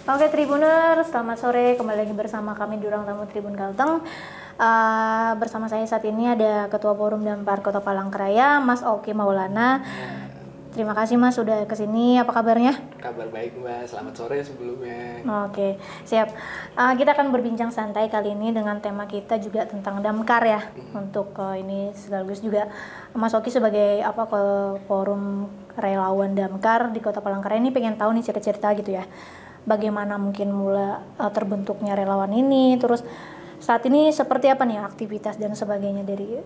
Oke Tribuners, selamat sore. Kembali lagi bersama kami di Ruang Tamu Tribun Kalteng. Bersama saya saat ini ada Ketua Forum Damkar Kota Palangkaraya, Mas Oki Maulana. Terima kasih Mas sudah kesini. Apa kabarnya? Kabar baik Mbak, selamat sore sebelumnya. Oke, siap. Kita akan berbincang santai kali ini dengan tema kita juga tentang damkar ya. Untuk ini sekaligus juga Mas Oki sebagai ke forum relawan damkar di Kota Palangkaraya ini pengen tahu nih cerita-cerita gitu ya. Bagaimana mungkin mula terbentuknya relawan ini, terus saat ini seperti apa nih aktivitas dan sebagainya dari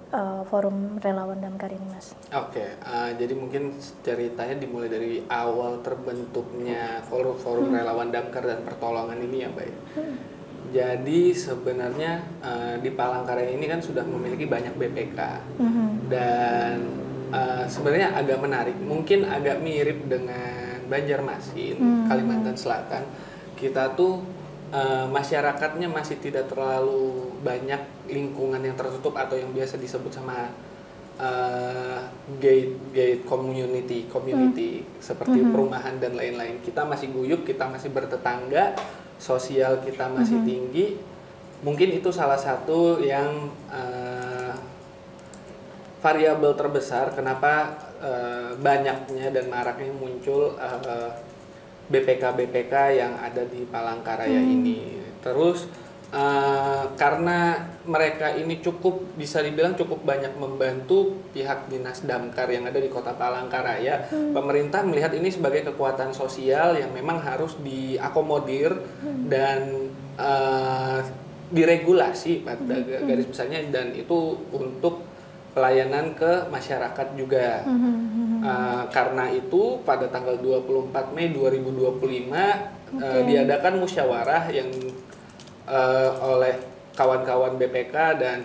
forum relawan damkar ini, Mas? Oke, jadi mungkin ceritanya dimulai dari awal terbentuknya forum relawan damkar dan pertolongan ini ya, Mbak. Jadi sebenarnya di Palangkaraya ini kan sudah memiliki banyak BPK dan sebenarnya agak menarik, mungkin agak mirip dengan Banjarmasin, Kalimantan Selatan. Kita tuh masyarakatnya masih tidak terlalu banyak lingkungan yang tertutup atau yang biasa disebut sama gate community seperti perumahan dan lain-lain. Kita masih guyup, kita masih bertetangga, sosial kita masih tinggi. Mungkin itu salah satu yang variabel terbesar kenapa banyaknya dan maraknya muncul BPK yang ada di Palangkaraya ini. Terus karena mereka ini bisa dibilang cukup banyak membantu pihak dinas damkar yang ada di Kota Palangkaraya, pemerintah melihat ini sebagai kekuatan sosial yang memang harus diakomodir dan diregulasi pada garis besarnya, dan itu untuk pelayanan ke masyarakat juga. Karena itu pada tanggal 24 Mei 2025 diadakan musyawarah yang oleh kawan-kawan BPK dan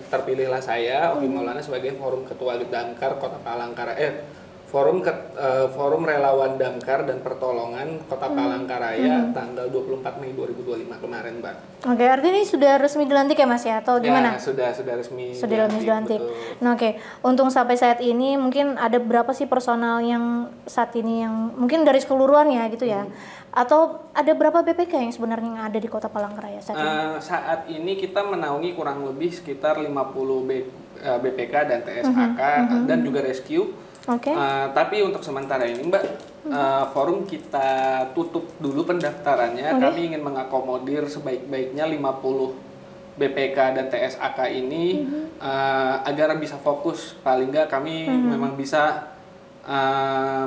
terpilihlah saya Oki Maulana sebagai forum ketua damkar Kota Palangkaraya, forum relawan damkar dan pertolongan Kota Palangkaraya tanggal 24 Mei 2025 kemarin, Mbak. Oke, artinya ini sudah resmi dilantik ya Mas ya, atau gimana? Ya, sudah resmi. Sudah resmi dilantik. Nah, oke. Untuk sampai saat ini mungkin ada berapa sih personal yang saat ini yang mungkin dari keseluruhan ya gitu ya? Atau ada berapa BPK yang sebenarnya yang ada di Kota Palangkaraya saat ini? Saat ini kita menaungi kurang lebih sekitar 50 BPK dan TSAK dan juga rescue. Oke. Tapi untuk sementara ini Mbak, forum kita tutup dulu pendaftarannya. Kami ingin mengakomodir sebaik-baiknya 50 BPK dan TSAK ini agar bisa fokus. Paling nggak kami memang bisa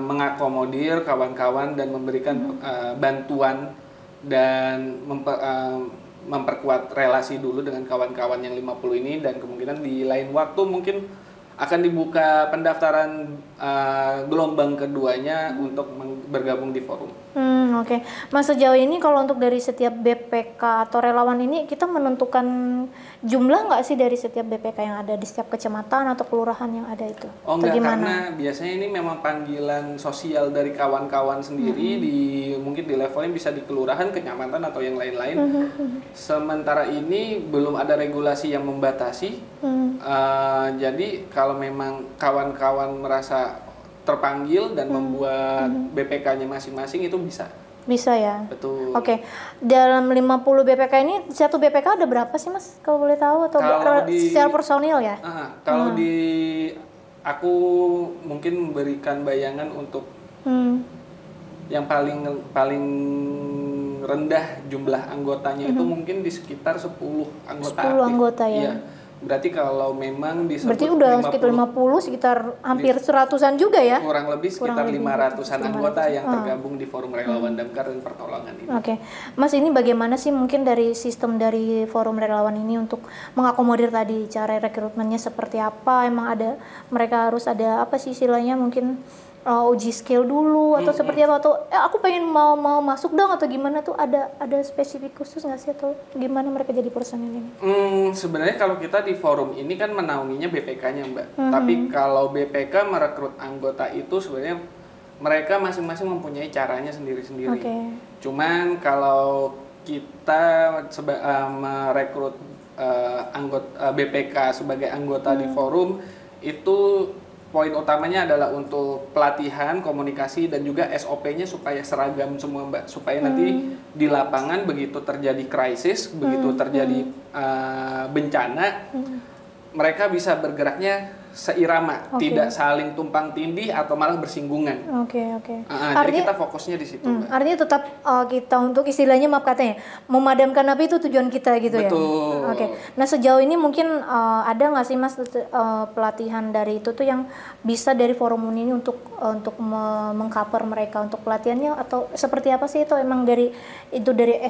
mengakomodir kawan-kawan dan memberikan bantuan dan memperkuat relasi dulu dengan kawan-kawan yang 50 ini, dan kemungkinan di lain waktu mungkin akan dibuka pendaftaran gelombang keduanya untuk bergabung di forum. Oke. Mas, sejauh ini kalau untuk dari setiap BPK atau relawan ini kita menentukan jumlah nggak sih dari setiap BPK yang ada di setiap kecamatan atau kelurahan yang ada itu? Oh enggak, karena biasanya ini memang panggilan sosial dari kawan-kawan sendiri, mungkin di levelnya bisa di kelurahan, kecamatan atau yang lain-lain. Sementara ini belum ada regulasi yang membatasi. Jadi kalau memang kawan-kawan merasa terpanggil dan membuat BPK-nya masing-masing itu bisa. Bisa ya? Betul. Oke. Dalam 50 BPK ini, satu BPK ada berapa sih Mas? Kalau boleh tahu, atau secara personil ya? Kalau aku mungkin memberikan bayangan untuk yang paling rendah jumlah anggotanya itu mungkin di sekitar 10 anggota. 10 anggota ya? Iya. Berarti kalau memang disebut berarti udah sekitar 50, sekitar hampir 100-an juga ya? Kurang lebih sekitar 500-an anggota yang tergabung di forum relawan damkar dan pertolongan ini. Oke. Mas, ini bagaimana sih mungkin dari sistem dari forum relawan ini untuk mengakomodir tadi, cara rekrutmennya seperti apa? Emang ada, mereka harus ada apa sih istilahnya, mungkin uji skill dulu atau seperti apa, atau aku pengen mau masuk dong atau gimana tuh, ada spesifik khusus nggak sih, atau gimana mereka jadi personil ini? Sebenarnya kalau kita di forum ini kan menaunginya BPK-nya Mbak, tapi kalau BPK merekrut anggota itu sebenarnya mereka masing-masing mempunyai caranya sendiri-sendiri. Cuman kalau kita merekrut anggota BPK sebagai anggota di forum itu poin utamanya adalah untuk pelatihan, komunikasi, dan juga SOP-nya supaya seragam semua, Mbak. Supaya nanti di lapangan begitu terjadi krisis, begitu terjadi bencana, mereka bisa bergeraknya seirama, tidak saling tumpang tindih atau malah bersinggungan. Oke. Jadi kita fokusnya di situ, Mbak. Artinya tetap kita untuk istilahnya, maaf katanya, memadamkan api itu tujuan kita gitu ya. Betul. Oke. Nah, sejauh ini mungkin ada nggak sih Mas pelatihan dari itu tuh yang bisa dari forum ini untuk mengcover mereka untuk pelatihannya, atau seperti apa sih itu emang dari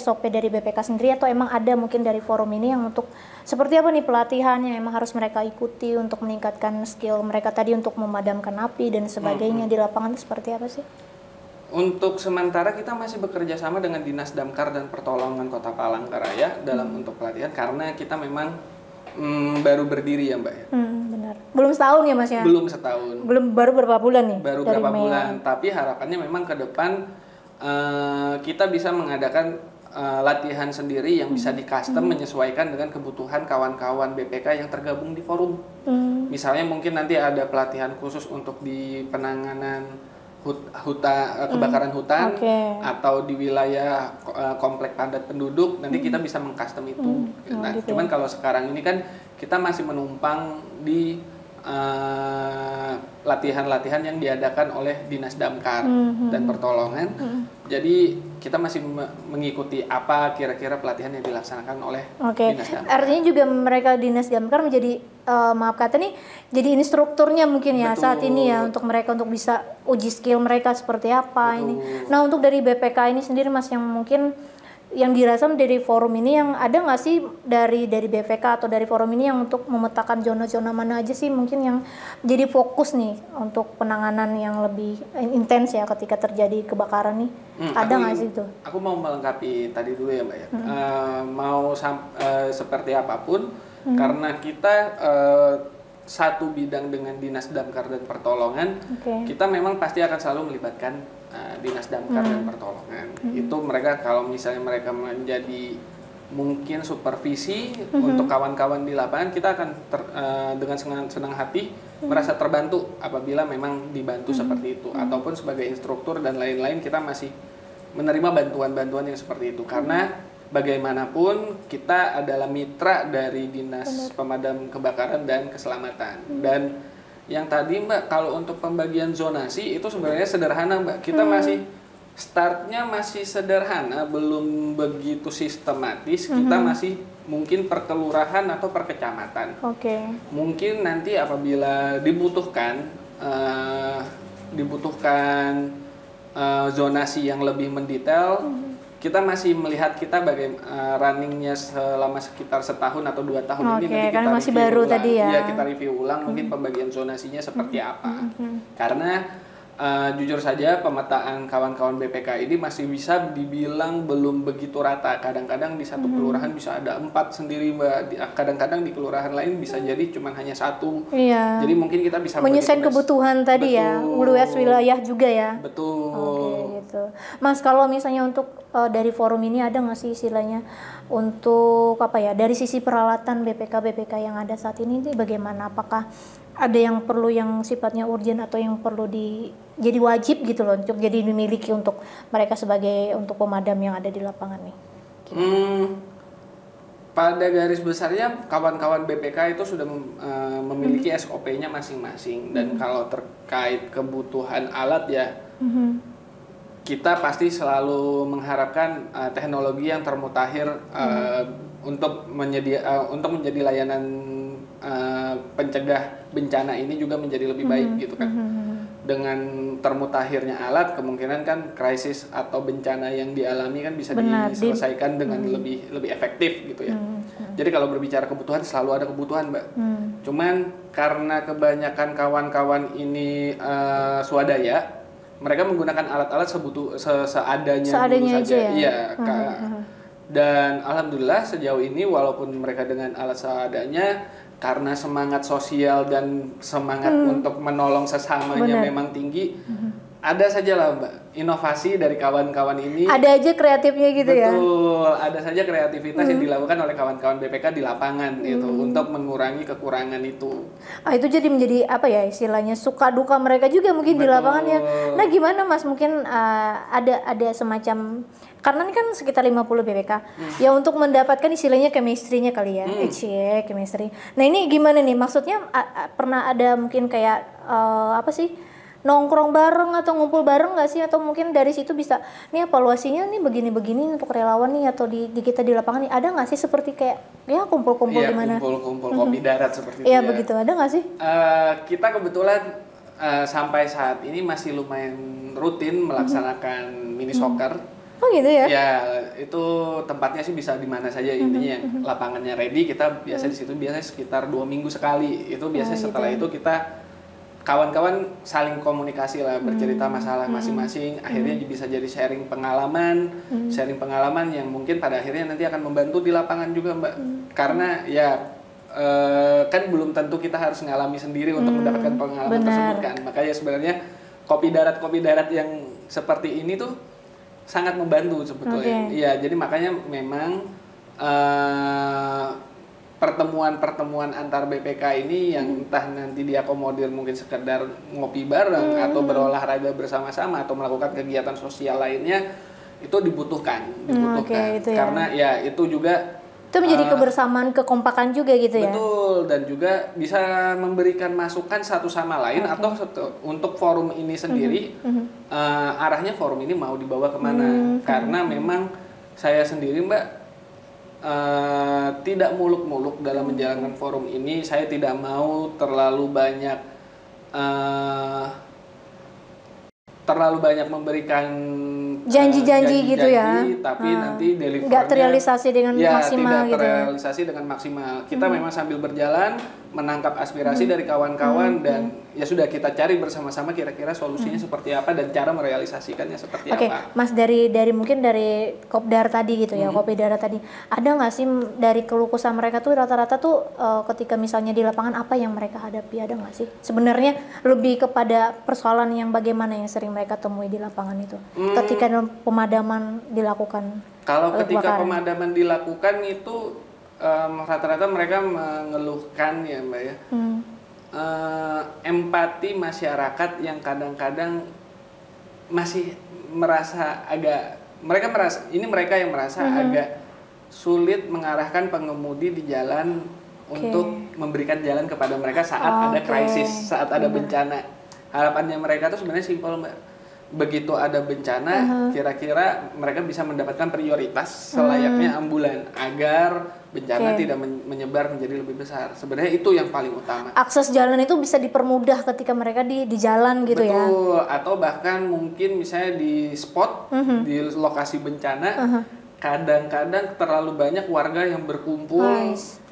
SOP dari BPK sendiri, atau emang ada mungkin dari forum ini yang untuk seperti apa nih pelatihannya emang harus mereka ikuti untuk meningkatkan skill mereka tadi untuk memadamkan api dan sebagainya di lapangan itu seperti apa sih? Untuk sementara kita masih bekerja sama dengan Dinas Damkar dan Pertolongan Kota Palangkaraya dalam untuk pelatihan, karena kita memang baru berdiri ya, Mbak ya. Benar. Belum setahun ya Mas ya? Belum setahun. Baru berapa bulan nih? Baru berapa bulan. Tapi harapannya memang ke depan kita bisa mengadakan latihan sendiri yang bisa di-custom menyesuaikan dengan kebutuhan kawan-kawan BPK yang tergabung di forum. Misalnya mungkin nanti ada pelatihan khusus untuk di penanganan kebakaran hutan, atau di wilayah komplek padat penduduk, nanti kita bisa meng-custom itu. Nah, cuman kalau sekarang ini kan kita masih menumpang di latihan-latihan yang diadakan oleh Dinas Damkar dan Pertolongan. Jadi kita masih mengikuti apa kira-kira pelatihan yang dilaksanakan oleh Dinas Damkar. Artinya juga mereka Dinas Damkar menjadi maaf kata nih jadi instrukturnya mungkin ya. Betul. Saat ini ya untuk mereka untuk bisa uji skill mereka seperti apa. Betul. Ini. Nah, untuk dari BPK ini sendiri Mas, yang mungkin yang dirasa dari forum ini, yang ada nggak sih dari BPK atau dari forum ini yang untuk memetakan zona-zona mana aja sih mungkin yang jadi fokus nih untuk penanganan yang lebih intens ya ketika terjadi kebakaran nih? Ada nggak sih itu? Aku mau melengkapi tadi dulu ya, Mbak ya. Seperti apapun, karena kita satu bidang dengan Dinas Damkar dan Pertolongan, kita memang pasti akan selalu melibatkan Dinas Damkar dan Pertolongan. Itu mereka kalau misalnya mereka menjadi mungkin supervisi untuk kawan-kawan di lapangan, kita akan dengan senang hati merasa terbantu apabila memang dibantu seperti itu. Ataupun sebagai instruktur dan lain-lain, kita masih menerima bantuan-bantuan yang seperti itu. Karena bagaimanapun kita adalah mitra dari Dinas Pemadam Kebakaran dan Keselamatan. Dan yang tadi Mbak, kalau untuk pembagian zonasi itu sebenarnya sederhana Mbak. Kita masih startnya masih sederhana, belum begitu sistematis. Kita masih mungkin per kelurahan atau per kecamatan. Mungkin nanti apabila dibutuhkan zonasi yang lebih mendetail, kita masih melihat kita bagaimana runningnya selama sekitar setahun atau 2 tahun ini. Nanti kita masih baru ulang. tadi ya. Ya, kita review ulang mungkin pembagian zonasinya seperti apa. Karena jujur saja pemetaan kawan-kawan BPK ini masih bisa dibilang belum begitu rata. Kadang-kadang di satu kelurahan bisa ada 4 sendiri Mbak. Kadang-kadang di kelurahan lain bisa jadi cuma hanya 1. Jadi mungkin kita bisa menyesuaikan kebutuhan tadi. Betul. Ya, luas wilayah juga ya. Betul. Gitu. Mas, kalau misalnya untuk dari forum ini ada nggak sih istilahnya untuk apa ya, dari sisi peralatan BPK yang ada saat ini bagaimana? Apakah ada yang perlu yang sifatnya urgent atau yang perlu jadi wajib gitu loh untuk jadi dimiliki untuk mereka sebagai untuk pemadam yang ada di lapangan nih? Pada garis besarnya kawan-kawan BPK itu sudah memiliki SOP-nya masing-masing. Dan kalau terkait kebutuhan alat ya, kita pasti selalu mengharapkan teknologi yang termutakhir untuk menjadi layanan pencegah bencana ini juga menjadi lebih baik gitu kan. Dengan termutakhirnya alat, kemungkinan kan krisis atau bencana yang dialami kan bisa diselesaikan dengan lebih efektif gitu ya. Jadi kalau berbicara kebutuhan, selalu ada kebutuhan Mbak. Cuman karena kebanyakan kawan-kawan ini swadaya, mereka menggunakan alat-alat seadanya dulu saja. Ya? Iya, dan alhamdulillah sejauh ini walaupun mereka dengan alat seadanya, karena semangat sosial dan semangat untuk menolong sesamanya memang tinggi, ada saja lah Mbak inovasi dari kawan-kawan ini. Ada aja kreatifnya gitu ya. Betul, ada saja kreativitas yang dilakukan oleh kawan-kawan BPK di lapangan itu untuk mengurangi kekurangan itu. Itu jadi menjadi apa ya istilahnya suka duka mereka juga mungkin di Betul. lapangan ya. Nah gimana Mas mungkin ada semacam karena ini kan sekitar 50 BPK ya untuk mendapatkan istilahnya chemistry-nya kali ya. Chemistry. Nah ini gimana nih maksudnya pernah ada mungkin kayak apa sih nongkrong bareng atau ngumpul bareng nggak sih atau mungkin dari situ bisa nih evaluasinya nih begini-begini untuk relawan nih atau di kita di lapangan nih ada nggak sih seperti kayak ya kumpul-kumpul di mana? Kumpul-kumpul kopi darat seperti itu Iya ya. begitu ada nggak sih? Kita kebetulan sampai saat ini masih lumayan rutin melaksanakan mini soccer. Oh gitu ya? Ya itu tempatnya sih bisa di mana saja intinya lapangannya ready kita biasa di situ biasanya sekitar 2 minggu sekali itu biasanya setelah itu kita kawan-kawan saling komunikasi lah bercerita masalah masing-masing akhirnya bisa jadi sharing pengalaman yang mungkin pada akhirnya nanti akan membantu di lapangan juga Mbak karena ya kan belum tentu kita harus ngalami sendiri untuk mendapatkan pengalaman tersebut kan makanya sebenarnya kopi darat yang seperti ini tuh sangat membantu sebetulnya iya jadi makanya memang pertemuan antar BPK ini yang entah nanti diakomodir mungkin sekedar ngopi bareng atau berolahraga bersama-sama atau melakukan kegiatan sosial lainnya itu dibutuhkan itu ya. Karena ya itu juga itu menjadi kebersamaan kekompakan juga gitu ya. Betul dan juga bisa memberikan masukan satu sama lain atau untuk forum ini sendiri arahnya forum ini mau dibawa kemana karena memang saya sendiri Mbak tidak muluk-muluk dalam menjalankan forum ini. Saya tidak mau terlalu banyak memberikan janji-janji gitu ya. Tapi nanti delivernya nggak terrealisasi dengan maksimal tidak gitu terrealisasi dengan maksimal. Kita memang sambil berjalan menangkap aspirasi dari kawan-kawan dan ya sudah kita cari bersama-sama kira-kira solusinya seperti apa dan cara merealisasikannya seperti apa. Mas dari mungkin dari Kopdar tadi gitu ya, Kopi Darat tadi, ada nggak sih dari keluh kesah mereka tuh rata-rata tuh ketika misalnya di lapangan apa yang mereka hadapi ada nggak sih? Sebenarnya lebih kepada persoalan yang bagaimana yang sering mereka temui di lapangan itu ketika pemadaman dilakukan. Kalau ketika pemadaman dilakukan itu rata-rata mereka mengeluhkan ya Mbak ya empati masyarakat yang kadang-kadang masih merasa mereka yang merasa agak sulit mengarahkan pengemudi di jalan untuk memberikan jalan kepada mereka saat ada krisis, saat ada bencana. Harapannya mereka tuh sebenarnya simpel Mbak. Begitu ada bencana, kira-kira mereka bisa mendapatkan prioritas selayaknya ambulan agar bencana tidak menyebar menjadi lebih besar. Sebenarnya itu yang paling utama. Akses jalan itu bisa dipermudah ketika mereka di jalan gitu. Betul, ya. Betul, atau bahkan mungkin misalnya di spot di lokasi bencana kadang-kadang terlalu banyak warga yang berkumpul.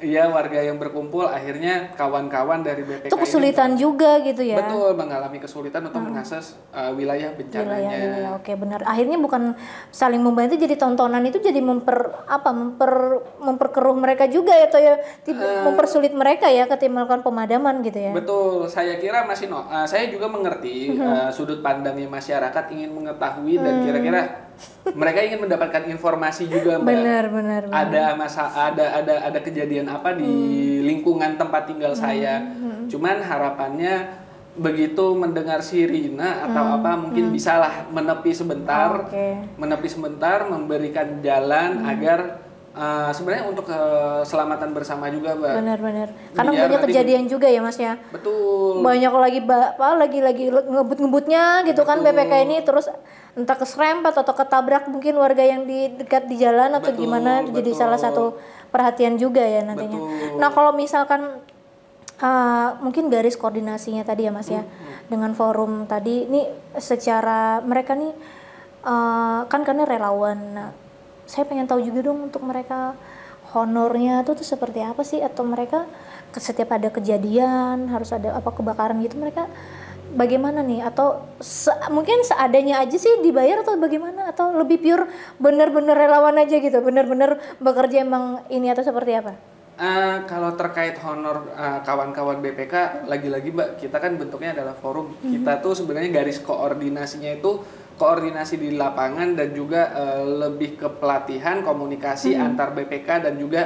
Iya, warga yang berkumpul akhirnya kawan-kawan dari BPK itu kesulitan juga gitu ya. Betul, mengalami kesulitan untuk mengakses wilayah bencananya. Wilayah. Oke, benar. Akhirnya bukan saling membantu jadi tontonan itu jadi memperkeruh mereka juga ya, atau ya mempersulit mereka ya ketika melakukan pemadaman gitu ya. Betul, saya kira saya juga mengerti sudut pandangnya masyarakat ingin mengetahui dan kira-kira mereka ingin mendapatkan informasi juga Mbak. Benar. Ada kejadian apa di lingkungan tempat tinggal saya. Cuman harapannya begitu mendengar sirina atau apa mungkin bisalah menepi sebentar, memberikan jalan agar sebenarnya untuk keselamatan bersama juga Mbak. Benar. Karena banyak kejadian juga ya Mas ya. Betul. Banyak lagi ngebut-ngebutnya gitu. Betul. Kan BPK ini terus entah keserempet atau ketabrak mungkin warga yang di dekat di jalan atau gimana jadi salah satu perhatian juga ya nantinya. Nah kalau misalkan mungkin garis koordinasinya tadi ya Mas ya dengan forum tadi ini secara mereka nih kan karena relawan. Nah, saya pengen tahu juga dong untuk mereka honornya tuh seperti apa sih, atau mereka setiap ada kejadian harus ada kebakaran gitu mereka bagaimana nih, atau mungkin seadanya aja sih dibayar atau bagaimana, atau lebih pure bener-bener relawan aja gitu, bener-bener bekerja emang ini atau seperti apa? Kalau terkait honor kawan-kawan BPK, lagi-lagi Mbak, kita kan bentuknya adalah forum. Kita tuh sebenarnya garis koordinasinya itu koordinasi di lapangan dan juga lebih ke pelatihan komunikasi antar BPK dan juga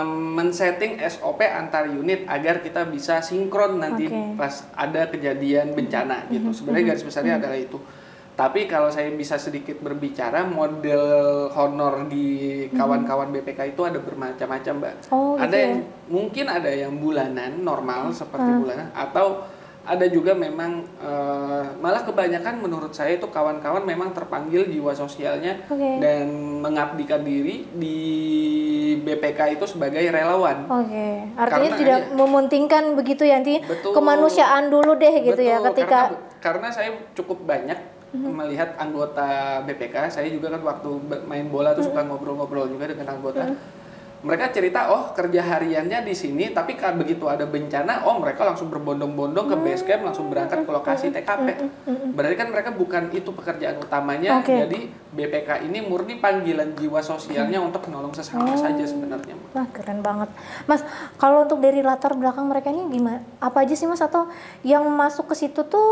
men-setting SOP antar unit agar kita bisa sinkron nanti pas ada kejadian bencana gitu. Sebenarnya garis besarnya adalah itu. Tapi kalau saya bisa sedikit berbicara, model honor di kawan-kawan BPK itu ada bermacam-macam, Mbak. Ada yang mungkin ada yang bulanan normal seperti bulanan, atau ada juga memang malah kebanyakan menurut saya itu kawan-kawan memang terpanggil jiwa sosialnya dan mengabdikan diri di BPK itu sebagai relawan. Artinya tidak mementingkan begitu ya, nanti kemanusiaan dulu deh gitu ya ketika. Karena saya cukup banyak melihat anggota BPK, saya juga kan waktu main bola tuh suka ngobrol-ngobrol juga dengan anggota. Mereka cerita, kerja hariannya di sini, tapi begitu ada bencana, mereka langsung berbondong-bondong ke base camp, langsung berangkat ke lokasi TKP. Berarti kan mereka bukan itu pekerjaan utamanya, jadi BPK ini murni panggilan jiwa sosialnya untuk menolong sesama saja sebenarnya. Wah, keren banget. Mas, kalau untuk dari latar belakang mereka ini gimana? Apa aja sih Mas, atau yang masuk ke situ tuh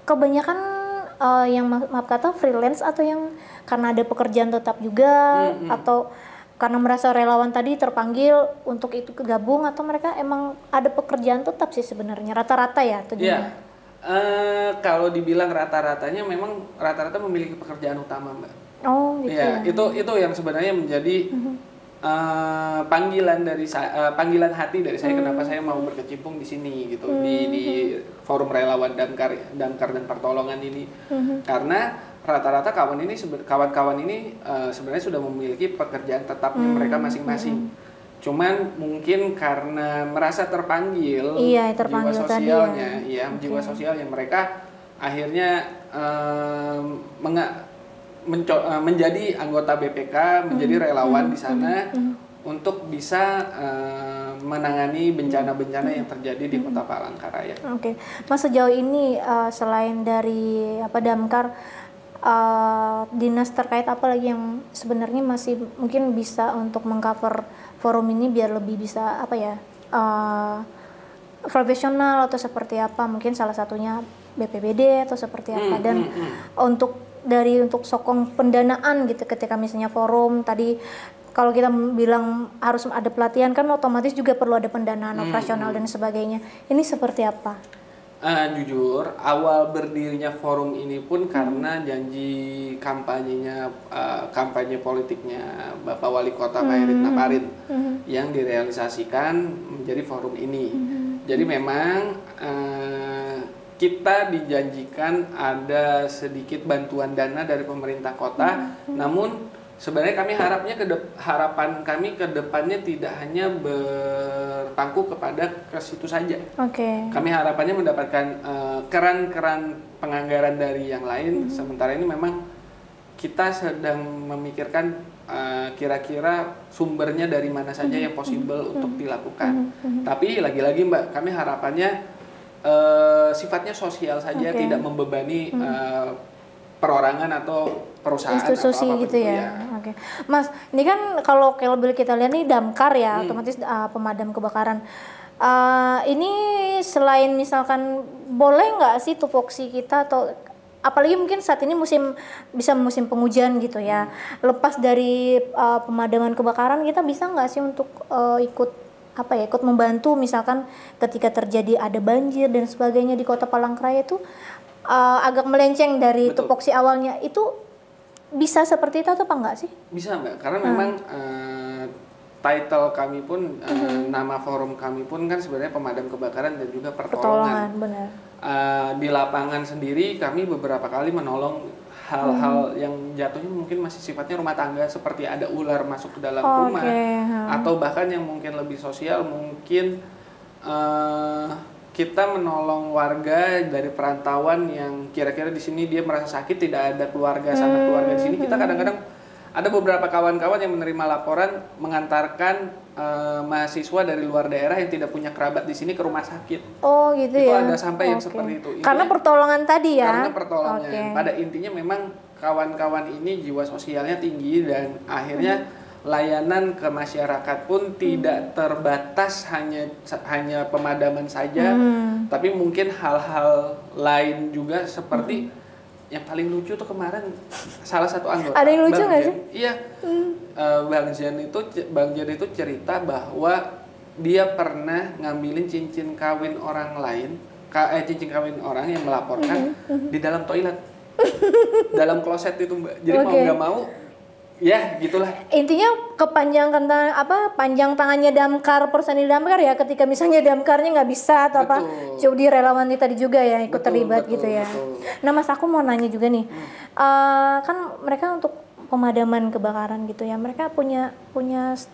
kebanyakan yang maaf kata freelance, atau yang karena ada pekerjaan tetap juga, atau karena merasa relawan tadi terpanggil untuk itu gabung, atau mereka emang ada pekerjaan tetap sih sebenarnya rata-rata ya atau gimana? Kalau dibilang rata-ratanya memang rata-rata memiliki pekerjaan utama, Mbak. Gitu ya. Itu yang sebenarnya menjadi panggilan dari panggilan hati dari saya, kenapa saya mau berkecimpung di sini gitu, di forum relawan damkar dan pertolongan ini. Karena rata-rata kawan-kawan ini sebenarnya sudah memiliki pekerjaan tetapnya mereka masing-masing. Cuman mungkin karena merasa terpanggil, jiwa sosialnya, jiwa sosialnya mereka akhirnya menjadi anggota BPK, menjadi relawan di sana untuk bisa menangani bencana-bencana yang terjadi di Kota Palangkaraya. Mas, sejauh ini selain dari damkar, dinas terkait apa lagi yang sebenarnya masih mungkin bisa untuk mengcover forum ini biar lebih bisa profesional, atau seperti apa? Mungkin salah satunya BPBD atau seperti apa, dan untuk sokong pendanaan gitu ketika misalnya forum tadi, kalau kita bilang harus ada pelatihan kan otomatis juga perlu ada pendanaan operasional dan sebagainya. Ini seperti apa? Jujur, awal berdirinya forum ini pun karena janji kampanye politiknya Bapak Wali Kota Pak Herit Naparin yang direalisasikan menjadi forum ini. Jadi memang kita dijanjikan ada sedikit bantuan dana dari pemerintah kota, namun sebenarnya harapan kami ke depannya tidak hanya bertangku kepada ke situ saja. Kami harapannya mendapatkan keran-keran penganggaran dari yang lain. Sementara ini memang kita sedang memikirkan kira-kira sumbernya dari mana saja yang possible untuk dilakukan. Tapi lagi-lagi Mbak, kami harapannya sifatnya sosial saja, tidak membebani perorangan atau perusahaan institusi atau gitu ya. Mas, ini kan kalau kita lihat nih damkar ya, otomatis pemadam kebakaran. Ini selain misalkan boleh nggak sih tupoksi kita, atau apalagi mungkin saat ini musim penghujan gitu ya, lepas dari pemadaman kebakaran, kita bisa nggak sih untuk ikut membantu misalkan ketika terjadi ada banjir dan sebagainya di Kota Palangkaraya itu, agak melenceng dari tupoksi awalnya itu, bisa seperti itu atau apa enggak sih? Bisa Mbak, karena memang title kami pun, nama forum kami pun kan sebenarnya pemadam kebakaran dan juga pertolongan. Benar. Di lapangan sendiri kami beberapa kali menolong hal-hal yang jatuhnya mungkin masih sifatnya rumah tangga, seperti ada ular masuk ke dalam rumah, atau bahkan yang mungkin lebih sosial, mungkin kita menolong warga dari perantauan yang kira-kira di sini dia merasa sakit, tidak ada keluarga, sanak keluarga di sini. Kita kadang-kadang ada beberapa kawan-kawan yang menerima laporan mengantarkan mahasiswa dari luar daerah yang tidak punya kerabat di sini ke rumah sakit. Gitu itu ya. Ada sampai yang seperti itu. Karena pertolongan tadi ya. Karena pertolongan. Pada intinya memang kawan-kawan ini jiwa sosialnya tinggi, dan akhirnya layanan ke masyarakat pun tidak terbatas hanya pemadaman saja, tapi mungkin hal-hal lain juga seperti yang paling lucu tuh kemarin salah satu anggota. Ada yang lucu nggak sih? Iya. Bang Jan itu cerita bahwa dia pernah ngambilin cincin kawin orang lain, cincin kawin orang yang melaporkan di dalam toilet, dalam kloset itu Mbak. Jadi mau nggak mau, ya gitulah. Intinya kepanjangan panjang tangannya Damkar, personil Damkar ya, ketika misalnya Damkarnya nggak bisa atau jadi relawan tadi juga ya ikut terlibat gitu ya. Nah Mas, aku mau nanya juga nih, kan mereka untuk pemadaman kebakaran gitu ya, mereka punya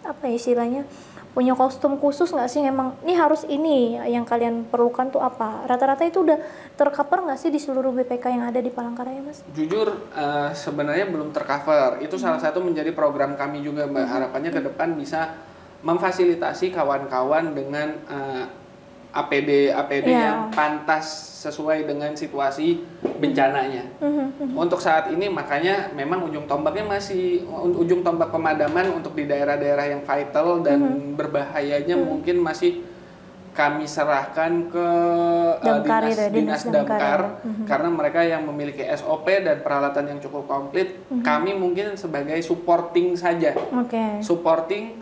apa ya istilahnya, punya kostum khusus nggak sih? Emang ini harus ini yang kalian perlukan tuh apa? Rata-rata itu udah tercover nggak sih di seluruh BPK yang ada di Palangkaraya, Mas? Jujur sebenarnya belum tercover. Itu salah satu menjadi program kami juga Mbak. Harapannya ke depan bisa memfasilitasi kawan-kawan dengan APD yang pantas sesuai dengan situasi bencananya. Untuk saat ini makanya memang ujung tombak pemadaman untuk di daerah-daerah yang vital dan berbahayanya mungkin masih kami serahkan ke dinas damkar karena mereka yang memiliki SOP dan peralatan yang cukup komplit. Kami mungkin sebagai supporting saja. Supporting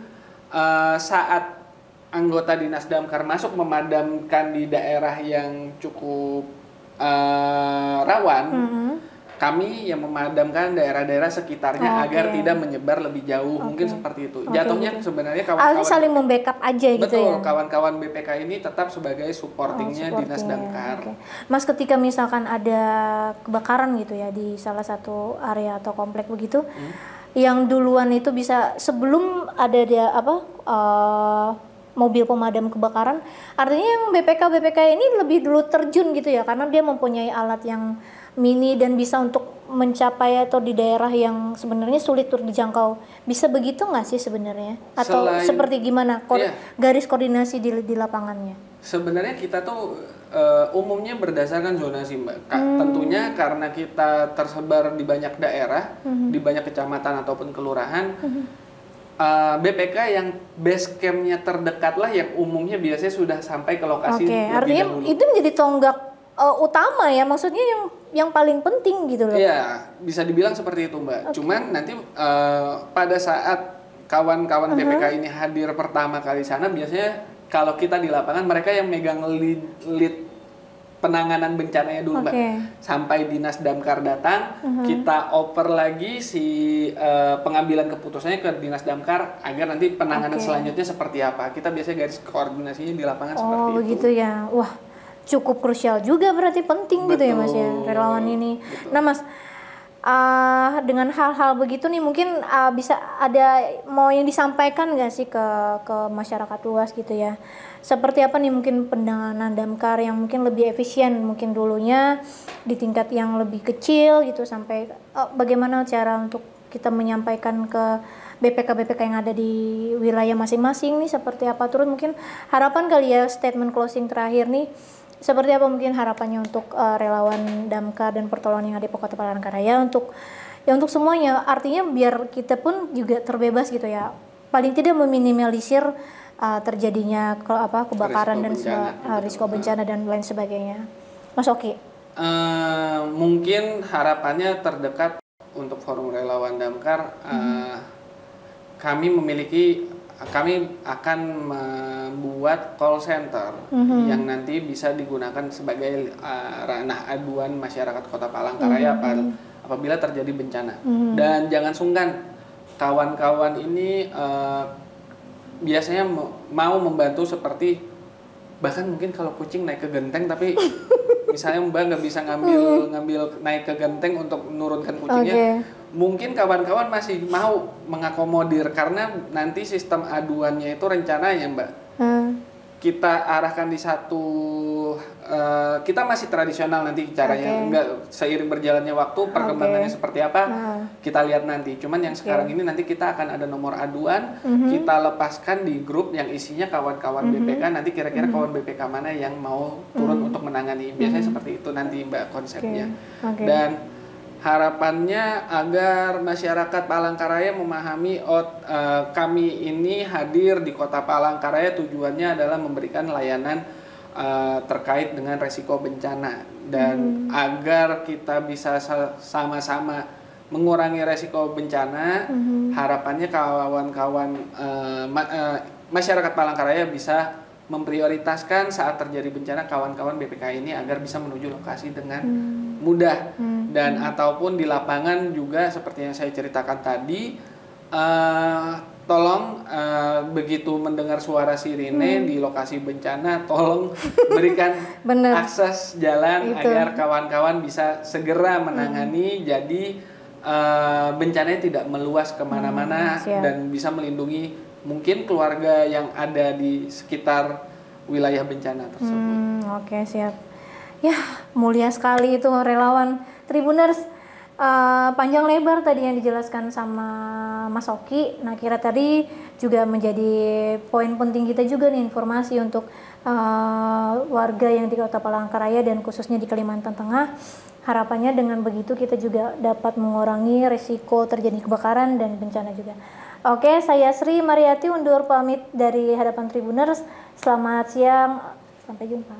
saat anggota dinas damkar masuk memadamkan di daerah yang cukup rawan, kami yang memadamkan daerah-daerah sekitarnya agar tidak menyebar lebih jauh, mungkin seperti itu. Jatuhnya sebenarnya kawan-kawan saling membackup aja gitu ya. Betul, kawan-kawan BPK ini tetap sebagai supportingnya dinas damkar. Mas, ketika misalkan ada kebakaran gitu ya di salah satu area atau komplek begitu, yang duluan itu bisa sebelum ada mobil pemadam kebakaran, artinya yang BPK ini lebih dulu terjun gitu ya, karena dia mempunyai alat yang mini dan bisa untuk mencapai atau di daerah yang sebenarnya sulit untuk dijangkau. Bisa begitu nggak sih sebenarnya? Atau seperti gimana garis koordinasi di lapangannya? Sebenarnya kita tuh umumnya berdasarkan zonasi Mbak. Tentunya karena kita tersebar di banyak daerah, di banyak kecamatan ataupun kelurahan, BPK yang base camp-nya terdekat lah yang umumnya biasanya sudah sampai ke lokasi lebih artinya dahulu. Itu menjadi tonggak utama ya, maksudnya yang paling penting gitu loh. Iya, bisa dibilang seperti itu Mbak. Cuman nanti pada saat kawan-kawan BPK ini hadir pertama kali sana, biasanya kalau kita di lapangan mereka yang megang lead penanganan bencananya dulu Mbak. Sampai dinas damkar datang, kita oper lagi si pengambilan keputusannya ke dinas damkar agar nanti penanganan selanjutnya seperti apa. Kita biasanya garis koordinasinya di lapangan seperti itu. Oh begitu ya. Wah, cukup krusial juga, berarti penting gitu ya Mas ya, relawan ini. Nah Mas, dengan hal-hal begitu nih mungkin bisa ada mau yang disampaikan nggak sih ke masyarakat luas gitu ya? Seperti apa nih mungkin penanganan damkar yang mungkin lebih efisien mungkin dulunya di tingkat yang lebih kecil gitu, sampai bagaimana cara untuk kita menyampaikan ke BPK yang ada di wilayah masing-masing nih seperti apa? Terus mungkin harapan kali ya, statement closing terakhir nih, seperti apa mungkin harapannya untuk relawan damkar dan pertolongan yang ada di Kota Palangkaraya untuk semuanya, artinya biar kita pun juga terbebas gitu ya, paling tidak meminimalisir terjadinya kebakaran risiko bencana dan lain sebagainya. Mas Oki, mungkin harapannya terdekat untuk forum relawan damkar, kami akan membuat call center yang nanti bisa digunakan sebagai ranah aduan masyarakat Kota Palangkaraya apabila terjadi bencana. Dan jangan sungkan, kawan-kawan ini biasanya mau membantu, seperti bahkan mungkin kalau kucing naik ke genteng tapi misalnya Mbak nggak bisa ngambil naik ke genteng untuk menurunkan kucingnya, mungkin kawan-kawan masih mau mengakomodir karena nanti sistem aduannya itu rencananya Mbak kita arahkan di kita masih tradisional nanti caranya, enggak seiring berjalannya waktu perkembangannya seperti apa kita lihat nanti. Cuman yang sekarang ini nanti kita akan ada nomor aduan, kita lepaskan di grup yang isinya kawan-kawan BPK, nanti kira-kira kawan BPK mana yang mau turun untuk menangani. Biasanya seperti itu nanti Mbak konsepnya. Dan harapannya agar masyarakat Palangkaraya memahami kami ini hadir di Kota Palangkaraya tujuannya adalah memberikan layanan terkait dengan resiko bencana. dan agar kita bisa sama-sama mengurangi resiko bencana, harapannya kawan-kawan masyarakat Palangkaraya bisa memprioritaskan saat terjadi bencana kawan-kawan BPK ini agar bisa menuju lokasi dengan mudah dan ataupun di lapangan juga seperti yang saya ceritakan tadi, tolong begitu mendengar suara sirine di lokasi bencana tolong berikan akses jalan agar kawan-kawan bisa segera menangani jadi bencananya tidak meluas kemana-mana dan bisa melindungi mungkin keluarga yang ada di sekitar wilayah bencana tersebut. Oke, siap. Ya, mulia sekali itu relawan Tribuners. Panjang lebar tadi yang dijelaskan sama Mas Oki. Nah, kira tadi juga menjadi poin penting kita juga nih, informasi untuk warga yang di Kota Palangkaraya dan khususnya di Kalimantan Tengah. Harapannya dengan begitu kita juga dapat mengurangi risiko terjadi kebakaran dan bencana juga. Oke, saya Sri Mariati undur pamit dari hadapan Tribuners. Selamat siang, sampai jumpa.